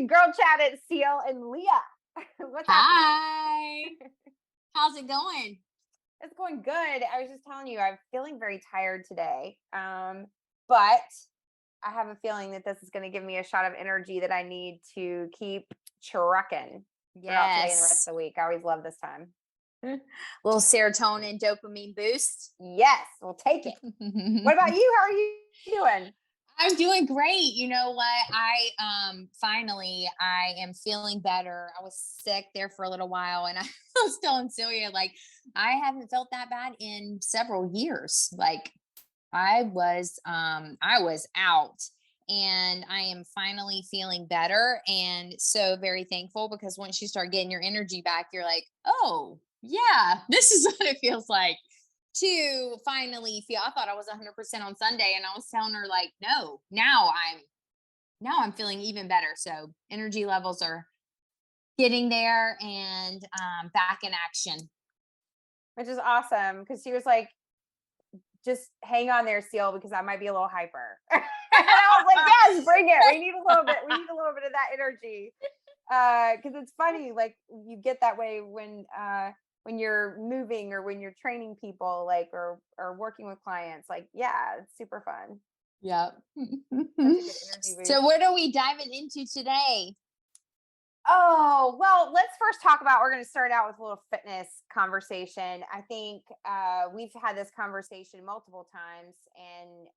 to Girl Chat at Cel and Leah. What's Hi. How's it going? It's going good. I was just telling you, I'm feeling very tired today. But I have a feeling that this is going to give me a shot of energy that I need to keep trucking throughout today and the rest Yes. of the week. I always love this time. Little serotonin, dopamine boost. Yes, we'll take it. What about you? How are you doing? I'm doing great. You know what? I am feeling better. I was sick there for a little while, and I was telling Celia, like, I haven't felt that bad in several years. Like, I was out, and I am finally feeling better, and so very thankful, because once you start getting your energy back, you're like, oh yeah, this is what it feels like to finally feel. I thought I was 100% on Sunday, and I was telling her, like, no, now I'm feeling even better. So energy levels are getting there, and back in action. Which is awesome, because she was like, just hang on there, Cel, because I might be a little hyper. And I was like, yes, bring it. We need a little bit. We need a little bit of that energy. Because it's funny, like, you get that way when you're moving or when you're training people, like, or working with clients. Like, yeah, it's super fun. Yep. Such a good energy boost. So what are we diving into today? Oh, well, let's first talk about, we're going to start out with a little fitness conversation. I think we've had this conversation multiple times, and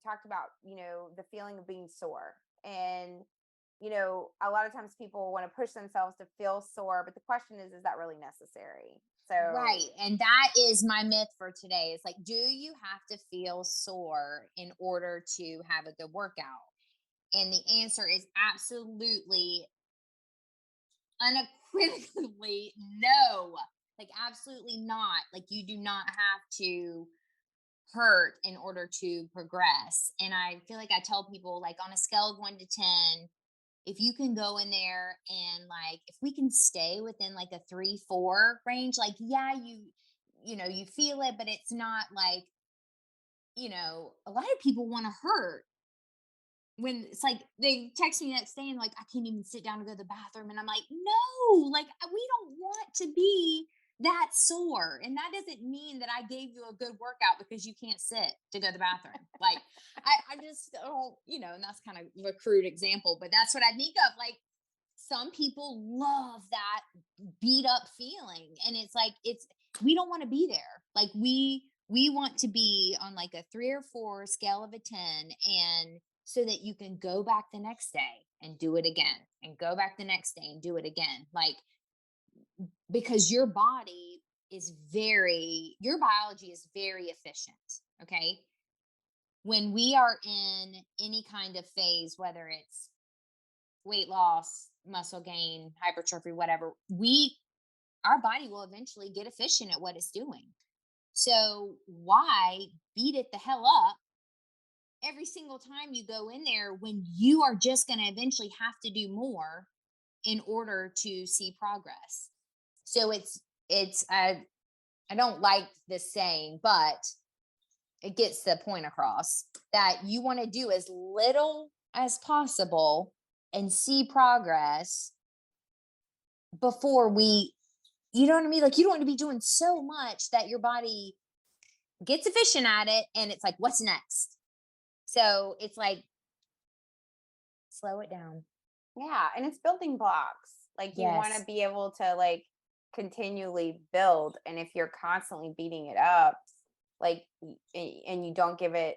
talked about, the feeling of being sore. And, a lot of times people want to push themselves to feel sore, but the question is that really necessary? So, Right. And that is my myth for today. It's like, do you have to feel sore in order to have a good workout? And the answer is absolutely, unequivocally no. Like, absolutely not. Like, you do not have to hurt in order to progress. And I feel like I tell people, like, on a scale of 1 to 10, if you can go in there and, like, if we can stay within like a 3, 4 range, like, yeah, you feel it, but it's not like, a lot of people want to hurt when it's like they text me next day and, like, I can't even sit down to go to the bathroom. And I'm like, no, like, we don't want to be that sore. And that doesn't mean that I gave you a good workout because you can't sit to go to the bathroom. Like, I just don't, and that's kind of a crude example, but that's what I think of. Like, some people love that beat up feeling. And it's like, we don't want to be there. Like, we want to be on like a 3 or 4 scale of a 10, and so that you can go back the next day and do it again, and go back the next day and do it again. Like, because your biology is very efficient. Okay. When we are in any kind of phase, whether it's weight loss, muscle gain, hypertrophy, whatever, our body will eventually get efficient at what it's doing. So why beat it the hell up every single time you go in there, when you are just going to eventually have to do more in order to see progress? So I don't like this saying, but it gets the point across that you want to do as little as possible and see progress before you know what I mean? Like, you don't want to be doing so much that your body gets efficient at it, and it's like, what's next? So it's like, slow it down. yeah, and it's building blocks. Like, you want to Yes. be able to, like, continually build. And if you're constantly beating it up, like, and you don't give it,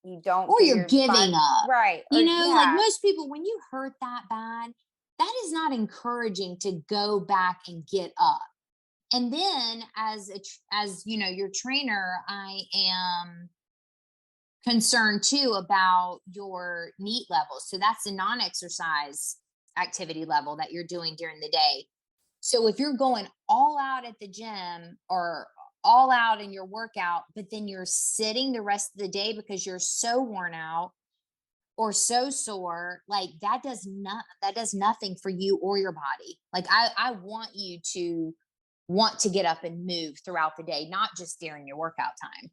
you don't Or give you're your giving body, up. right? Or Like, yeah, most people, when you hurt that bad, that is not encouraging to go back and get up. And then, as your trainer, I am concerned too about your NEAT levels. So that's the non-exercise activity level that you're doing during the day. So if you're going all out at the gym or all out in your workout, but then you're sitting the rest of the day because you're so worn out or so sore, like, that does nothing for you or your body. Like, I want you to want to get up and move throughout the day, not just during your workout time.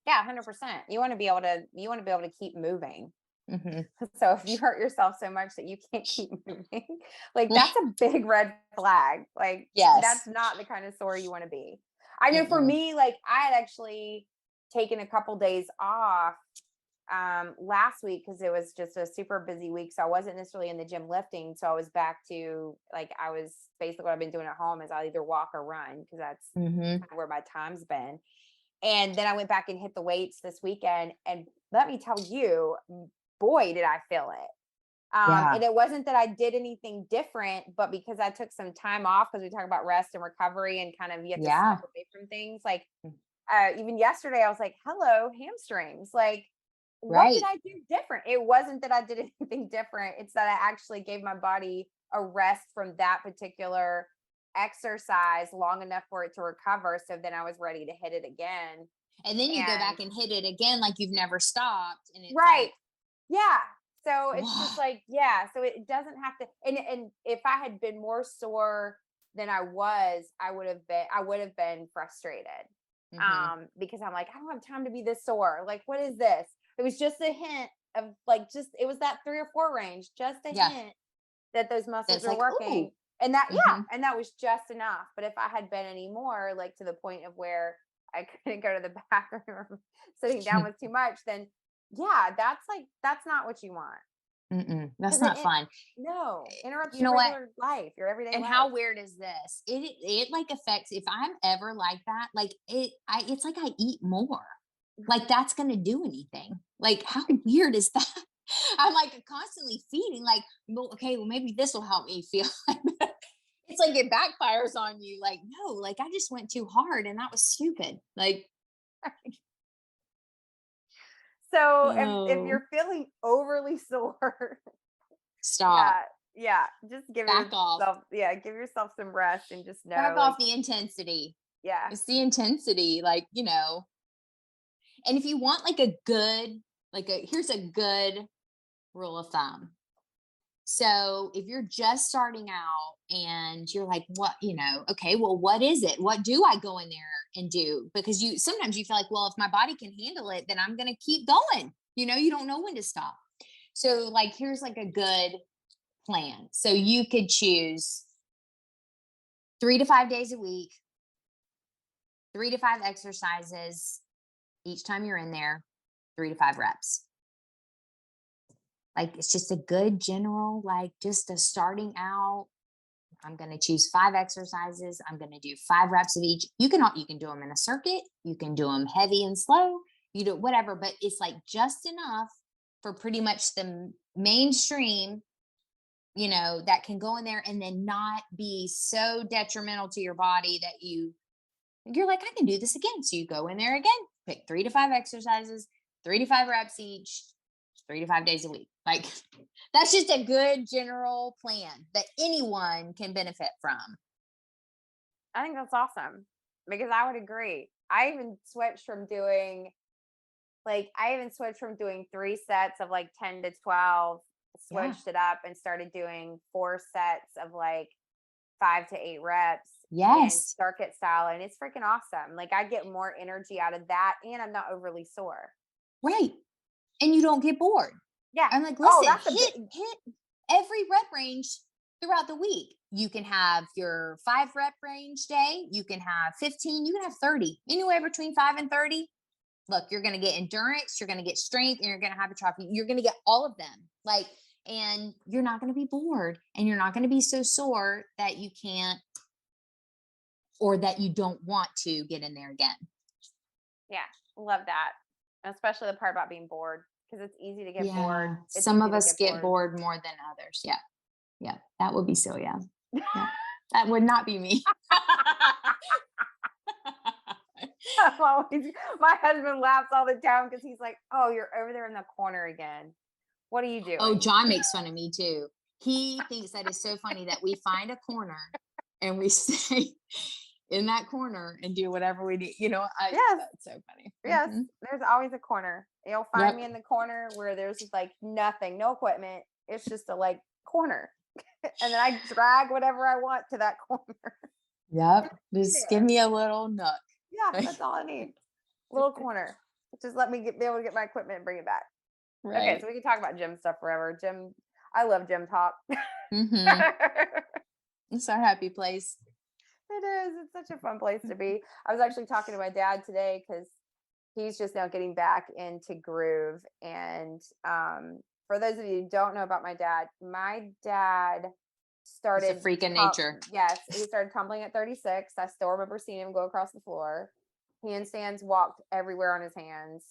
yeah, 100%. You want to be able to keep moving. Hmm. So if you hurt yourself so much that you can't keep moving, like that's a big red flag. Like that's Yes. not the kind of sore you want to be. I know for Mm-mm. me, like I had actually taken a couple days off last week because it was just a super busy week. So I wasn't necessarily in the gym lifting. So I was back to like I was basically what I've been doing at home is I'll either walk or run because that's Hmm. kind of where my time's been. And then I went back and hit the weights this weekend. And let me tell you, boy, did I feel it. Yeah. And it wasn't that I did anything different, but because I took some time off, because we talk about rest and recovery and kind of you have to step Yeah. away from things. Like even yesterday, I was like, hello, hamstrings. Like, what did Right. I do different? It wasn't that I did anything different. It's that I actually gave my body a rest from that particular exercise long enough for it to recover. So then I was ready to hit it again. And then you go And back and hit it again like you've never stopped. And it's right. like, Yeah. So it's just wow. like, yeah. So it doesn't have to and if I had been more sore than I would have been frustrated. Hmm. Because I'm like, I don't have time to be this sore. Like, what is this? It was just a hint of like just it was that 3 or 4 range, just a Yeah. hint that those muscles That's are like, working. ooh. And that, yeah, Hmm. and that was just enough. But if I had been any more, like to the point of where I couldn't go to the bathroom or sitting down was too much, then yeah, that's like, that's not what you want. Mm-mm. That's Because not fun. no, interrupts You your know what? regular life, your everyday And life. how weird is this? It like affects if I'm ever like that, like it's like I eat more. Like that's gonna do anything. Like how weird is that? I'm like constantly feeding, like, well, okay, well, maybe this will help me feel it's like it backfires on you. Like, no, like I just went too hard and that was stupid. Like, So if oh, you're feeling overly sore, stop. yeah, yeah, just Back off. give yourself some rest and just know Back like, off the intensity. yeah, It's the intensity, like, and if you want like a good, here's a good rule of thumb. So if you're just starting out and you're like, what, okay, well, what is it? What do I go in there and do? Because sometimes you feel like, well, if my body can handle it, then I'm going to keep going. You don't know when to stop. So, like, here's like a good plan. So you could choose 3 to 5 days a week, 3 to 5 exercises each time you're in there, 3 to 5 reps. Like it's just a good general, like just a starting out. I'm going to choose 5 exercises. I'm going to do 5 reps of each. You can do them in a circuit. You can do them heavy and slow. You do whatever, but it's like just enough for pretty much the mainstream, that can go in there and then not be so detrimental to your body that you're like, I can do this again. So you go in there again, pick 3 to 5 exercises, 3 to 5 reps each, 3 to 5 days a week. Like that's just a good general plan that anyone can benefit from. I think that's awesome because I would agree. I even switched from doing 3 sets of like 10 to 12, Yeah. switched it up and started doing 4 sets of like 5 to 8 reps in Yes. circuit style. And it's freaking awesome. Like I get more energy out of that and I'm not overly sore. Right. And you don't get bored. Yeah. I'm like, Oh, listen, that's a hit big, hit every rep range throughout the week. You can have your 5 rep range day. You can have 15. You can have 30. Anywhere between 5 and 30. Look, you're going to get endurance, you're going to get strength, and you're going to hypertrophy. You're going to get all of them. Like, and you're not going to be bored, and you're not going to be so sore that you can't or that you don't want to get in there again. yeah, love that. Especially the part about being bored because it's easy to get bored. Yeah. It's Some easy of to us get get bored. bored more than others. Yeah. Yeah. That would be so. Yeah. Yeah. That would not be me. I'm always, my husband laughs all the time because he's like, "Oh, you're over there in the corner again. What are you Oh, doing?" John makes fun of me too. He thinks that is so funny that we find a corner and we stay in that corner and do whatever we do. Yes, That's so funny. yes. Hmm. There's always a corner. You'll find me Yep. in the corner where there's just like nothing, no equipment. It's just a like corner, and then I drag whatever I want to that corner. Yep. Be Just give there. me a little nook. Yeah, that's all I need. Little corner. Just let me be able to get my equipment and bring it back. Okay, Right. so we can talk about gym stuff forever. Gym, I love gym talk. Mm-hmm. It's our happy place. It is. It's such a fun place to be. I was actually talking to my dad today because he's just now getting back into groove. And for those of you who don't know about my dad It's a started, freak of nature. yes, he started tumbling at 36. I still remember seeing him go across the floor. Handstands, walked everywhere on his hands.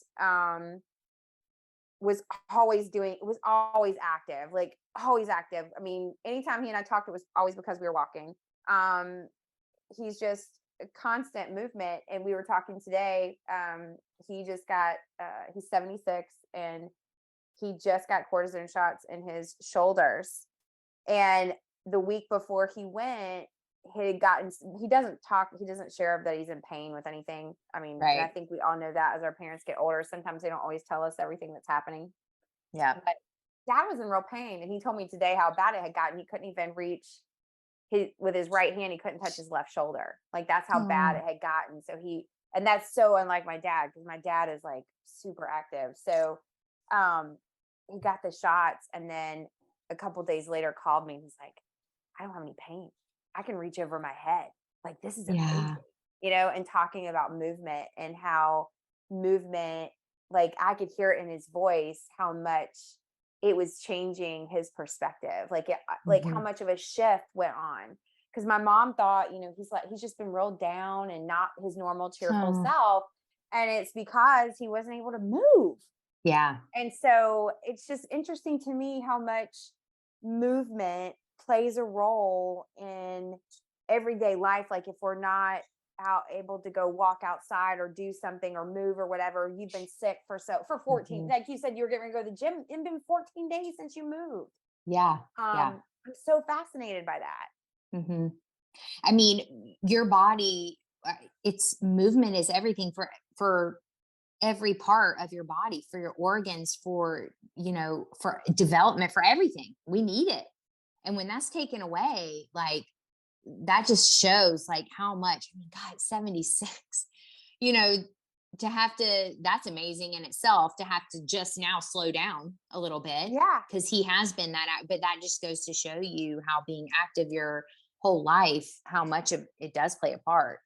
Was always active, like always active. I mean, anytime he and I talked, it was always because we were walking. Um, he's just a constant movement. And we were talking today. He just got he's 76 and he just got cortisone shots in his shoulders. And the week before he went, he doesn't share that he's in pain with anything. I mean, and I Right. think we all know that as our parents get older, sometimes they don't always tell us everything that's happening. Yeah. But dad was in real pain. And he told me today how bad it had gotten. He couldn't even reach with his right hand, he couldn't touch his left shoulder. Like that's how bad Oh, it had gotten. And that's so unlike my dad because my dad is like super active. So um he got the shots and then a couple days later called me and he's like, I don't have any pain. I can reach over my head. Like this is amazing. yeah. And talking about movement and how movement, like I could hear it in his voice how much it was changing his perspective, like how Hmm. much of a shift went on. Because my mom thought, he's just been real down and not his normal cheerful Oh, self, and it's because he wasn't able to move. yeah. And so it's just interesting to me how much movement plays a role in everyday life. Like if we're not out able to go walk outside or do something or move or whatever, you've been sick for 14, Hmm. like you said, you were getting ready to go to the gym. It's been 14 days since you moved. Yeah. Yeah. I'm so fascinated by that. Hmm. I mean, your body, it's movement is everything for every part of your body, for your organs, for development, for everything. We need it. And when that's taken away, like that just shows like how much, I mean, God, 76, you know, that's amazing in itself to have to just now slow down a little bit Yeah. because he has been but that just goes to show you how being active your whole life, how much of it does play a part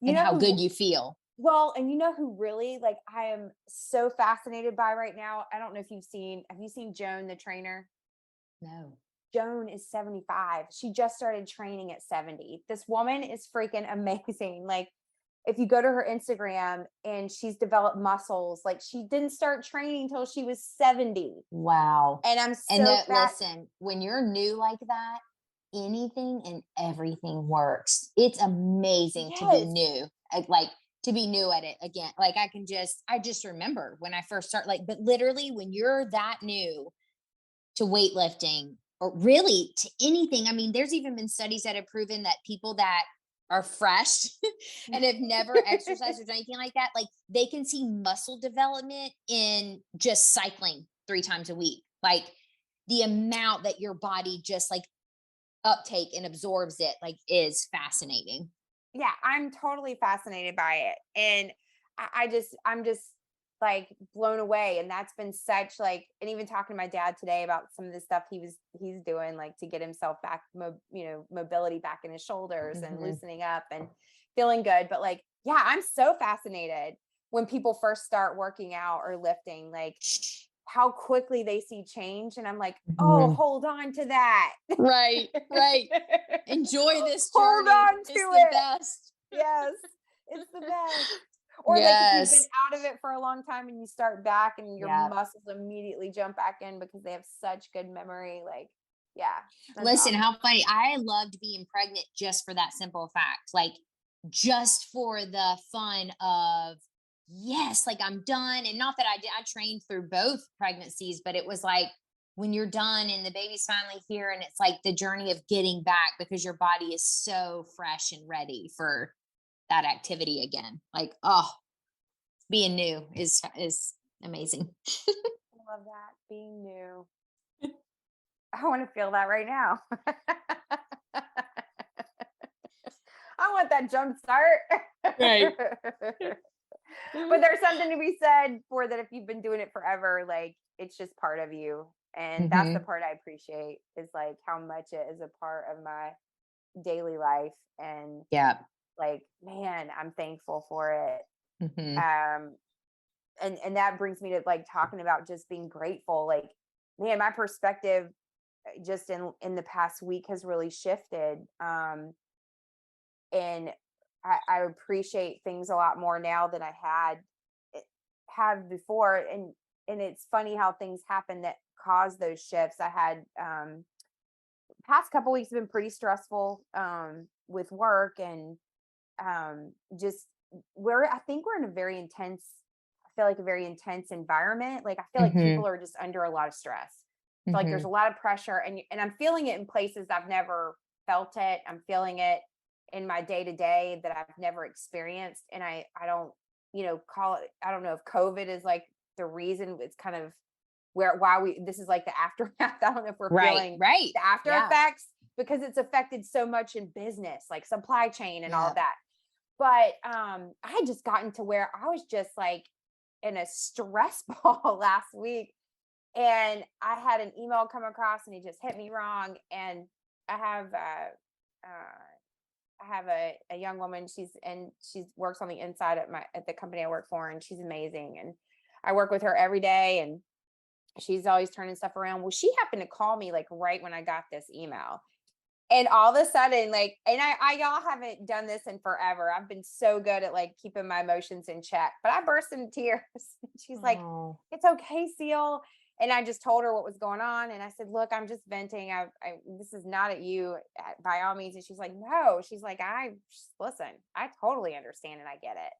You and know how who good you feel. Well, and you know who really, like, I am so fascinated by right now. I don't know if have you seen Joan the trainer? No. Joan is 75. She just started training at 70. This woman is freaking amazing. Like, if you go to her Instagram and she's developed muscles, like she didn't start training till she was 70. Wow. And I'm And so that, fat. listen, when you're new like that, anything and everything works. It's amazing to be Yes. new. Like to be new at it again. Like I just remember when I first started, like, but literally when you're that new to weightlifting or really to anything, I mean, there's even been studies that have proven that people that are fresh and have never exercised or done anything like that, like they can see muscle development in just cycling 3 times a week. Like the amount that your body just like uptake and absorbs it like is fascinating. Yeah, I'm totally fascinated by it. And I'm just like blown away. And that's been such like, and even talking to my dad today about some of the stuff he's doing, like to get himself back, mobility back in his shoulders and Hmm. loosening up and feeling good. But like, yeah, I'm so fascinated when people first start working out or lifting, like how quickly they see change. And I'm like, oh, Hmm. hold on to that. Right, right. Enjoy this Hold journey. on to It's the it. best. Yes, it's the best. Or like if you've been Yes. out of it for a long time and you start back and your Yeah. muscles immediately jump back in because they have such good memory. Like, yeah, that's Listen, awesome. how funny. I loved being pregnant just for that simple fact. Like, just for the fun of, yes, like I'm done. And not that I trained through both pregnancies, but it was like when you're done and the baby's finally here, and it's like the journey of getting back because your body is so fresh and ready for that activity again. Like, oh, being new is amazing. I love that. Being new. I want to feel that right now. I want that jump start. Right. But there's something to be said for that if you've been doing it forever, like it's just part of you. And that's the Hmm. part I appreciate is like how much it is a part of my daily life. And Yeah. like, man, I'm thankful for it. Hmm. Um, and that brings me to like talking about just being grateful. Like, man, my perspective just in the past week has really shifted. And I appreciate things a lot more now than I eh, had before. And it's funny how things happen that cause those shifts. I had past couple weeks have been pretty stressful with work and just we're I think we're in a very intense I feel like a very intense environment. Like I feel like Hmm. people are just under a lot of stress. I feel like there's Hmm. a lot of pressure and I'm feeling it in places I've never felt it. I'm feeling it in my day to day that I've never experienced. And I don't, call it I don't know if COVID is like the reason. It's kind of why we this is like the aftermath. I don't know if we're Right. feeling Right. the after Yeah. effects because it's affected so much in business, like supply chain and all Yeah. of that. But I had just gotten to where I was just like in a stress ball last week. And I had an email come across and he just hit me wrong. And I have a young woman. She's works on the inside at the company I work for, and she's amazing. And I work with her every day, and she's always turning stuff around. Well, she happened to call me like right when I got this email. And all of a sudden, like, and I y'all haven't done this in forever. I've been so good at like keeping my emotions in check, but I burst into tears. She's like, Oh. "It's okay, Seal." And I just told her what was going on, and I said, "Look, I'm just venting. This is not at you, by all means." And she's like, "No." She's like, Listen. I totally understand, and I get it."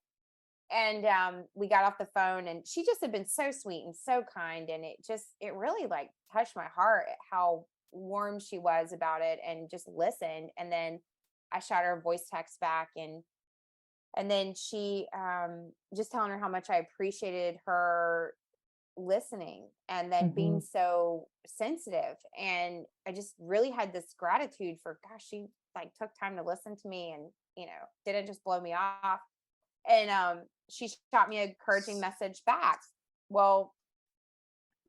And we got off the phone, and she just had been so sweet and so kind, and it really like touched my heart at how warm she was about it and just listened. And then I shot her a voice text back, and then she just telling her how much I appreciated her listening and then Hmm. being so sensitive. And I just really had this gratitude for, gosh, she like took time to listen to me and didn't just blow me off. And she shot me a encouraging message back. Well,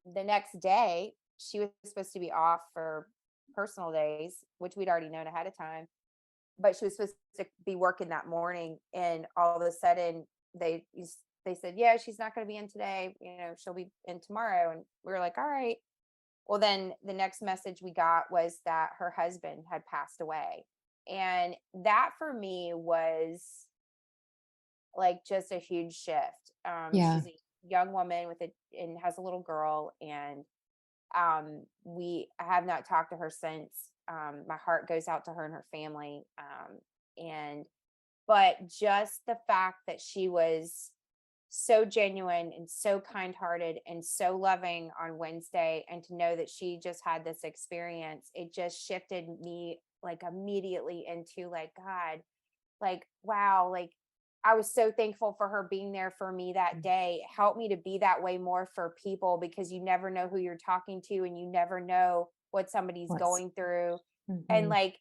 the next day, she was supposed to be off for personal days, which we'd already known ahead of time. But she was supposed to be working that morning, and all of a sudden, they said, "Yeah, she's not going to be in today. She'll be in tomorrow." And we were like, "All right." Well, then the next message we got was that her husband had passed away, and that for me was like just a huge shift. Yeah. She's a young woman and has a little girl, and we I have not talked to her since. My heart goes out to her and her family. And but just the fact that she was so genuine and so kind-hearted and so loving on Wednesday, and to know that she just had this experience, it just shifted me like immediately into like, God, like, wow, like I was so thankful for her being there for me that day. Help me to be that way more for people, because you never know who you're talking to and you never know what somebody's What's going through. And hmm like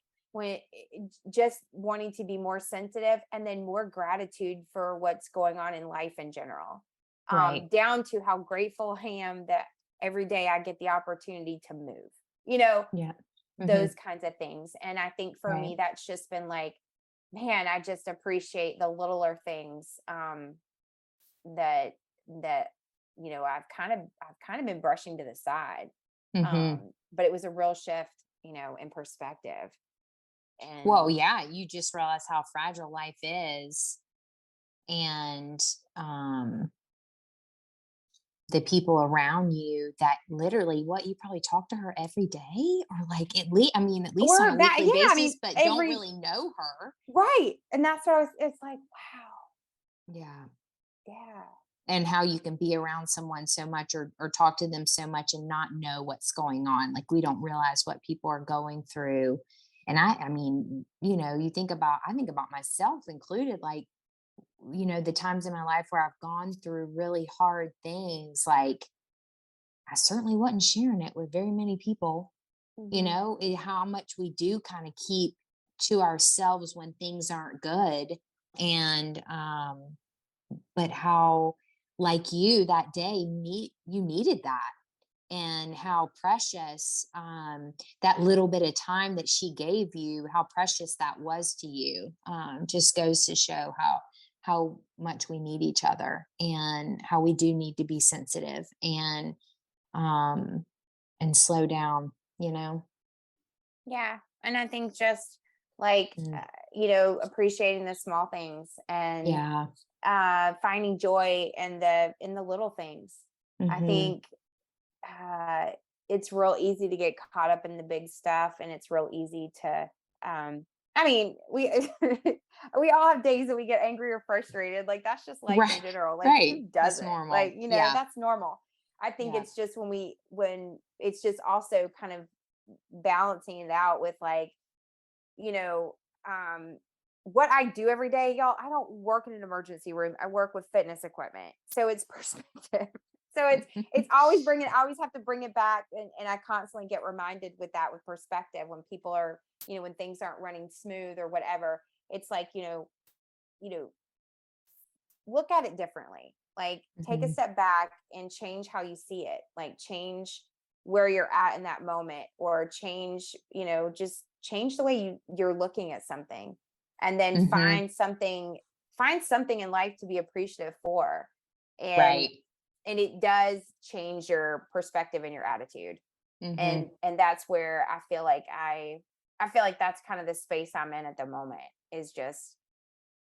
just wanting to be more sensitive, and then more gratitude for what's going on in life in general. right. Down to how grateful I am that every day I get the opportunity to move, you know, Yeah. Hmm. those kinds of things. And I think for Right. me, that's just been like, man, I just appreciate the littler things that that I've kind of been brushing to the side. Hmm. But it was a real shift, in perspective. Well, And yeah, you just realize how fragile life is, and um the people around you that literally, what, you probably talk to her every day, or like at least on or a that, weekly yeah, I basis, mean, but don't every really know her. right. And that's what it's like, wow, Yeah. yeah. And how you can be around someone so much, or talk to them so much and not know what's going on. Like, we don't realize what people are going through. And I mean, I think about myself included, like, the times in my life where I've gone through really hard things, like, I certainly wasn't sharing it with very many people, Hmm. how much we do kind of keep to ourselves when things aren't good. And but how, like you that day, you needed that, and how precious, that little bit of time that she gave you, how precious that was to you. Just goes to show how much we need each other, and how we do need to be sensitive, um and slow down, you know. Yeah. And I think just like, Mm, appreciating the small things and yeah. finding joy in the little things. I Hmm. think uh, it's real easy to get caught up in the big stuff, and it's real easy to. I mean, we we all have days that we get angry or frustrated. Like that's just life in Right. general. Like Right, who that's doesn't? normal. Like Yeah. that's normal. I think Yeah. it's just when it's just also kind of balancing it out with like you know, um, what I do every day, y'all, I don't work in an emergency room. I work with fitness equipment. So it's perspective. So it's always bringing I always have to bring it back and I constantly get reminded with that with perspective when people are, when things aren't running smooth or whatever. It's like, you know, look at it differently. Like take a Hmm. step back and change how you see it. Like change where you're at in that moment or change, just change the way you're looking at something and then Hmm. find something in life to be appreciative for. And Right. and it does change your perspective and your attitude. Hmm. And that's where I feel like that's kind of the space I'm in at the moment is just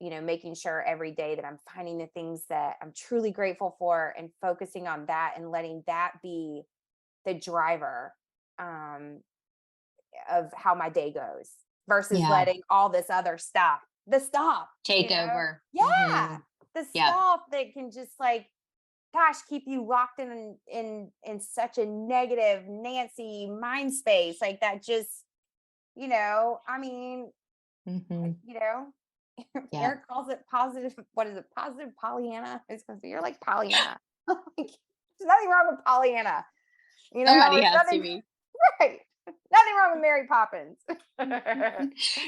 making sure every day that I'm finding the things that I'm truly grateful for and focusing on that and letting that be the driver um, of how my day goes versus Yeah. letting all this other stuff, the stuff, Take over. yeah, Hmm. the Yep. stuff that can just like, gosh, keep you locked in such a negative Nancy mind space like that. Just, I mean, Hmm. you know, Yep. Eric calls it positive. What is it? Positive Pollyanna. It's supposed to be. You're like Pollyanna. Like, there's nothing wrong with Pollyanna. Somebody It's has to nothing be. right. Nothing wrong with Mary Poppins.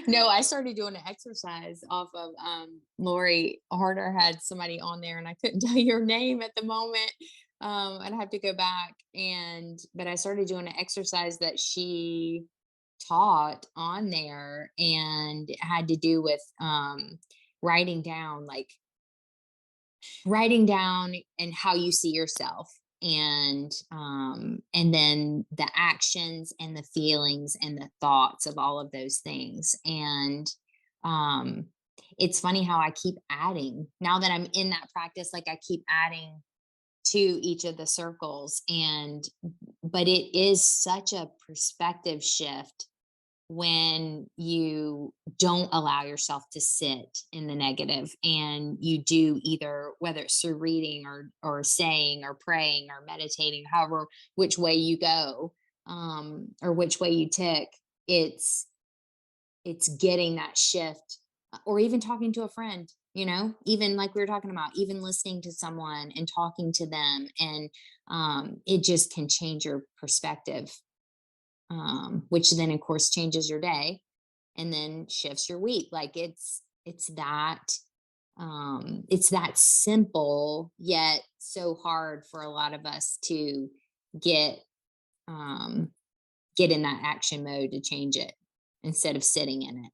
No, I started doing an exercise off of Lori Harder had somebody on there, and I couldn't tell your name at the moment. I'd have to go back, but I started doing an exercise that she taught on there, and it had to do with writing down, writing down and how you see yourself, and then the actions and the feelings and the thoughts of all of those things. And um it's funny how I keep adding now that I'm in that practice, like I keep adding to each of the circles. And but it is such a perspective shift when you don't allow yourself to sit in the negative, and you do, either whether it's through reading or saying or praying or meditating, however which way you go, or which way you tick. It's it's getting that shift, or even talking to a friend, even like we were talking about, even listening to someone and talking to them, and it just can change your perspective, which then of course changes your day and then shifts your week. Like it's that simple, yet so hard for a lot of us to get um get in that action mode to change it instead of sitting in it.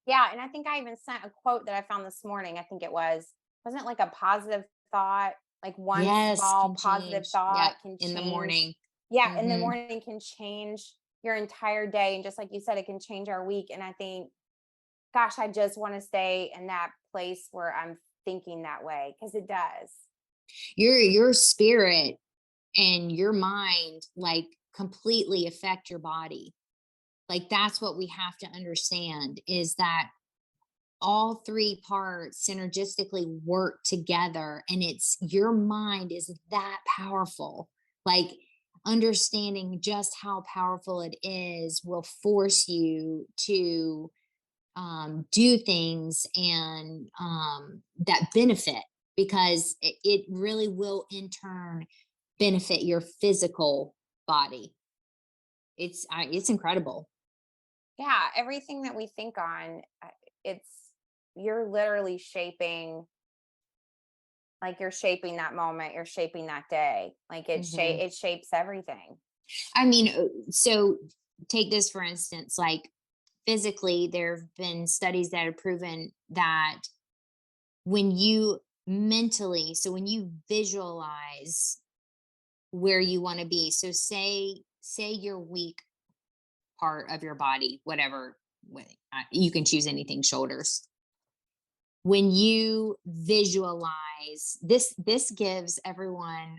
Yeah, and I think I even sent a quote that I found this morning. I think wasn't it like a positive thought, like one Yes, small can positive change. Yep, thought can in the change. morning. Yeah, in the Mhm. morning can change your entire day. And just like you said, it can change our week. And I think, gosh, I just want to stay in that place where I'm thinking that way because it does. Your spirit and your mind, like, completely affect your body. Like, that's what we have to understand, is that all three parts synergistically work together, and it's your mind is that powerful. Like, understanding just how powerful it is will force you to do things, and that benefit, because it really will in turn benefit your physical body. It's incredible. Yeah, everything that we think on, it's you're literally shaping. Like you're shaping that moment, you're shaping that day. Like Mhm. it shapes everything. I mean, so take this for instance, like physically, there have been studies that have proven that when you mentally, so when you visualize where you want to be, so say your weak part of your body, whatever, you can choose anything, shoulders. When you visualize this gives everyone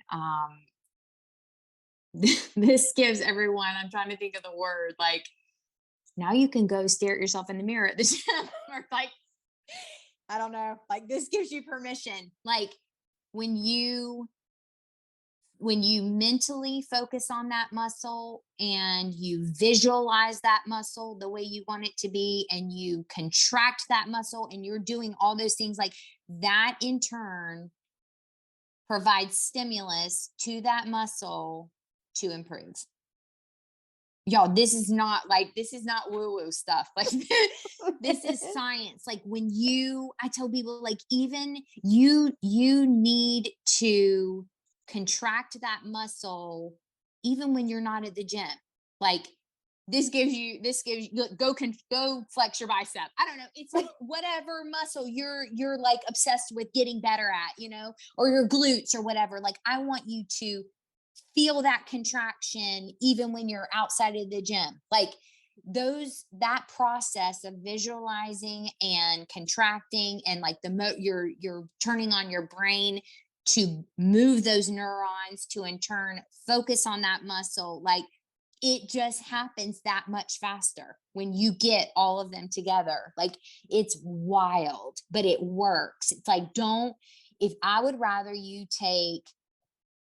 this gives everyone, I'm trying to think of the word, like now you can go stare at yourself in the mirror at the gym or like I don't know, like this gives you permission. Like when you when you mentally focus on that muscle and you visualize that muscle the way you want it to be and you contract that muscle and you're doing all those things, like that in turn provides stimulus to that muscle to improve. Y'all, this is not woo woo stuff. Like this is science. Like when you I tell people, like even you need to contract that muscle even when you're not at the gym. Like this gives you look, go flex your bicep. I don't know, it's like whatever muscle you're like obsessed with getting better at, or your glutes or whatever. Like I want you to feel that contraction even when you're outside of the gym. Like that process of visualizing and contracting and like you're turning on your brain to move those neurons to in turn focus on that muscle. Like it just happens that much faster when you get all of them together. Like it's wild, but it works. It's like, don't, if I would rather you take,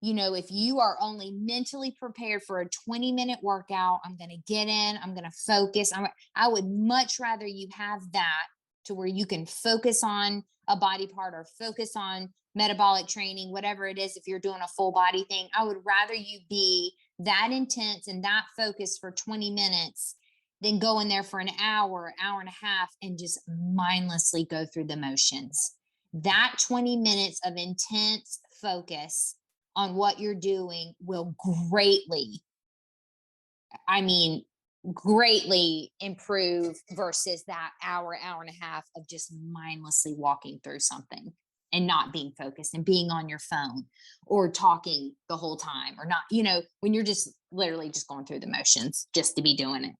if you are only mentally prepared for a 20-minute workout, I'm going to get in, I'm going to focus. I would much rather you have that to where you can focus on a body part or focus on metabolic training, whatever it is. If you're doing a full body thing, I would rather you be that intense and that focused for 20 minutes than go in there for an hour, hour and a half, and just mindlessly go through the motions. That 20 minutes of intense focus on what you're doing will greatly, I mean, greatly improve versus that hour, hour and a half of just mindlessly walking through something and not being focused and being on your phone or talking the whole time or not, when you're just literally just going through the motions just to be doing it.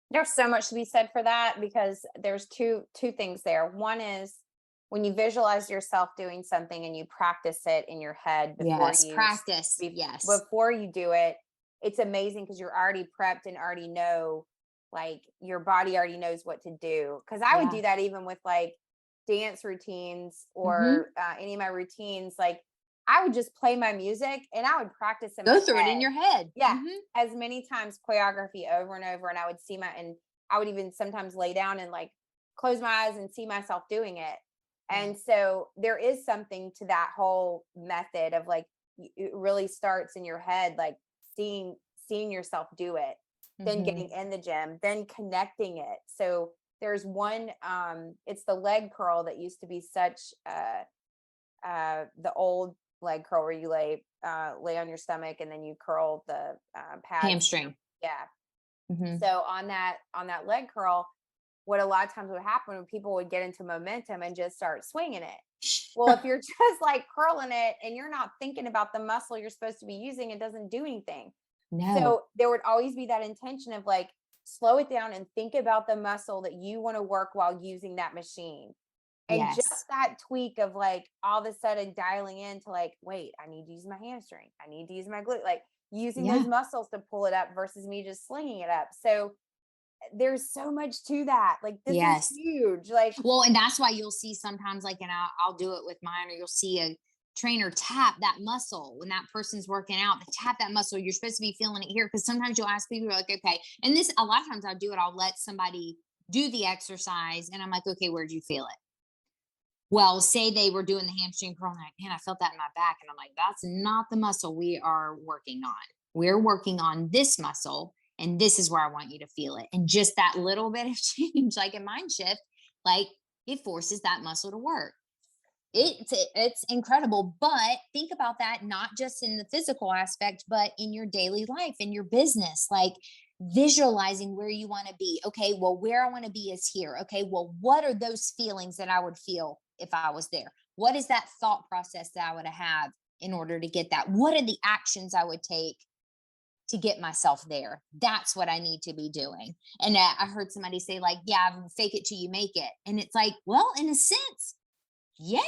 There's so much to be said for that because there's two things there. One is when you visualize yourself doing something and you practice it in your head Yes, practice. Yes. before you do it, it's amazing because you're already prepped and already know, like your body already knows what to do. Because I would Yeah. do that even with like dance routines Hmm. or any of my routines. Like I would just play my music and I would practice in my Go through it in head. your head. Yeah, Hmm. as many times choreography over and over, and I would see and I would even sometimes lay down and like close my eyes and see myself doing it. Yeah. And so there is something to that whole method of like it really starts in your head, like seeing yourself do it, then Hmm. getting in the gym, then connecting it. So there's one it's the leg curl that used to be such the old leg curl where you lay on your stomach and then you curl the pads. Hamstring. Yeah. Hmm. So on that leg curl, what a lot of times would happen when people would get into momentum and just start swinging it. Well, if you're just like curling it and you're not thinking about the muscle you're supposed to be using, it doesn't do anything. No. So there would always be that intention of like, slow it down and think about the muscle that you want to work while using that machine. And Yes. just that tweak of like all of a sudden dialing in to like, wait, I need to use my hamstring. I need to use my glute, like using those Yeah. muscles to pull it up versus me just slinging it up. So there's so much to that. Like this is Yes. huge. Like, Well, and that's why you'll see sometimes, like, and I'll do it with mine, or you'll see a trainer tap that muscle when that person's working out. They tap that muscle. You're supposed to be feeling it here. Because sometimes you'll ask people, like, okay, and this a lot of times I'll do it. I'll let somebody do the exercise, and I'm like, okay, where'd you feel it? Well, say they were doing the hamstring curl, and like, man, I felt that in my back, and I'm like, that's not the muscle we are working on. We're working on this muscle, and this is where I want you to feel it. And just that little bit of change, like in mind shift, like it forces that muscle to work. It's incredible, but think about that not just in the physical aspect, but in your daily life, in your business, like visualizing where you want to be. Okay, well, where I want to be is here. Okay, well, what are those feelings that I would feel if I was there? What is that thought process that I would have in order to get that? What are the actions I would take to get myself there? That's what I need to be doing. And I heard somebody say, like, yeah, fake it till you make it. And it's like, well, in a sense, yeah,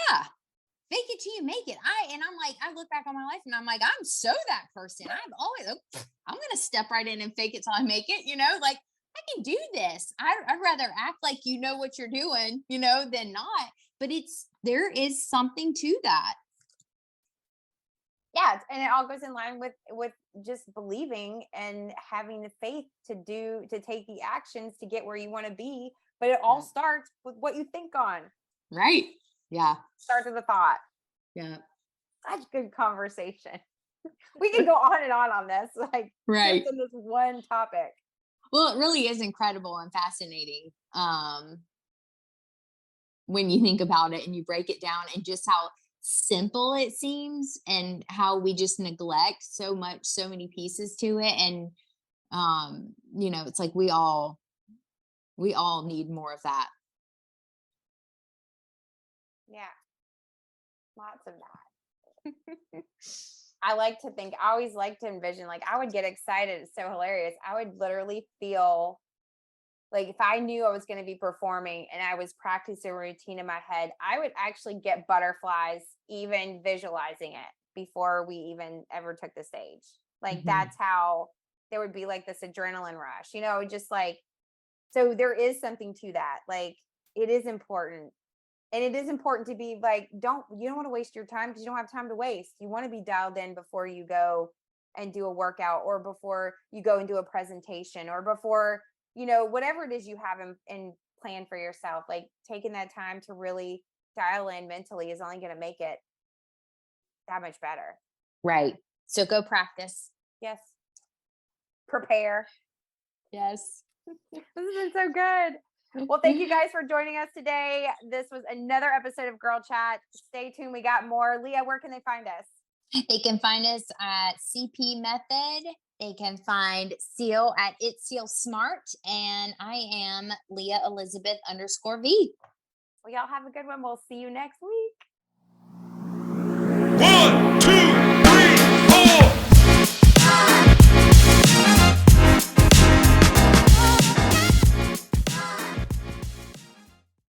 fake it till you make it. I'm like, I look back on my life and I'm like, I'm so that person. I've always, I'm gonna step right in and fake it till I make it. Like I can do this. I'd rather act like you know what you're doing, than not. But there is something to that. Yeah, and it all goes in line with just believing and having the faith to take the actions to get where you want to be. But it all Yeah. starts with what you think on. Right. Yeah. Starts with a thought. Yeah. Such good conversation. We can go on and on this, like just Right. on this one topic. Well, it really is incredible and fascinating. When you think about it and you break it down and just how simple it seems and how we just neglect so many pieces to it. And it's like we all need more of that. Yeah, lots of that. I always like to envision, like I would get excited. It's so hilarious. I would literally feel like if I knew I was going to be performing and I was practicing a routine in my head, I would actually get butterflies even visualizing it before we even ever took the stage. Like Mhm. that's how there would be like this adrenaline rush, just like, so there is something to that. Like it is important. And it is important to be like, you don't want to waste your time because you don't have time to waste. You want to be dialed in before you go and do a workout or before you go and do a presentation or before, whatever it is you have in plan for yourself. Like taking that time to really dial in mentally is only going to make it that much better. Right. So go practice. Yes. Prepare. Yes. This has been so good. Well, thank you guys for joining us today. This was another episode of Girl Chat. Stay tuned. We got more. Leah, where can they find us? They can find us at CP Method. They can find Cel at It's Cel Smart. And I am Leah Elizabeth _V. Well, y'all have a good one. We'll see you next week.